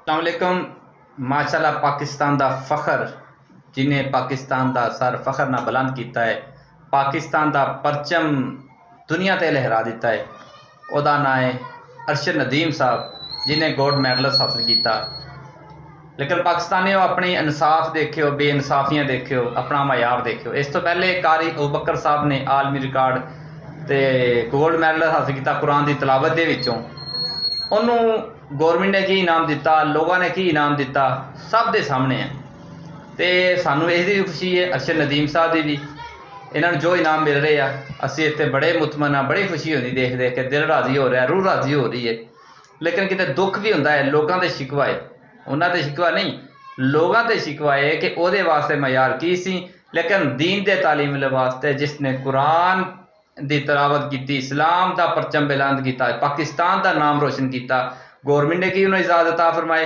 अस्सलामुअलैकुम। माशाल्लाह पाकिस्तान दा फखर जिन्हें पाकिस्तान दा सर फखर ना बुलंद किया है, पाकिस्तान दा परचम दुनिया ते लहरा दिता है। ओदा नाम है अरशद नदीम साहब जिन्हें गोल्ड मैडल हासिल किया। लेकिन पाकिस्तानियों अपनी इंसाफ देखियो, बेइंसाफियां देखियो, अपना मयार देखियो। इस तो पहले कारी अबू बकर साहब ने आलमी रिकॉर्ड ते गोल्ड मैडल हासिल किया कुरान की तलावत के विचों। उन्होंने गौरमेंट ने की इनाम दिता, लोगों ने की इनाम दिता, सब के सामने है। तो सानू इसकी भी खुशी है, अरशद नदीम साहब की भी। इन्होंने जो इनाम मिल रहे हैं असी इतने बड़े मुतमन हाँ, बड़ी खुशी होती देख देख के, दिल राजी हो रहा है, रूह राजी हो रही है। लेकिन कितने दुख भी होंदा है, लोगों के शिकवा है, उन्होंने शिकवा नहीं, लोगों के शिकवा है कि वो वास्ते मयार की सी। लेकिन दीन के तालीम वास्ते जिसने कुरान की तलावत की, इस्लाम का परचम बुलंद किया, पाकिस्तान का नाम रोशन किया, गौरमेंट ने की उन्हें इजाजत आ फरमाए।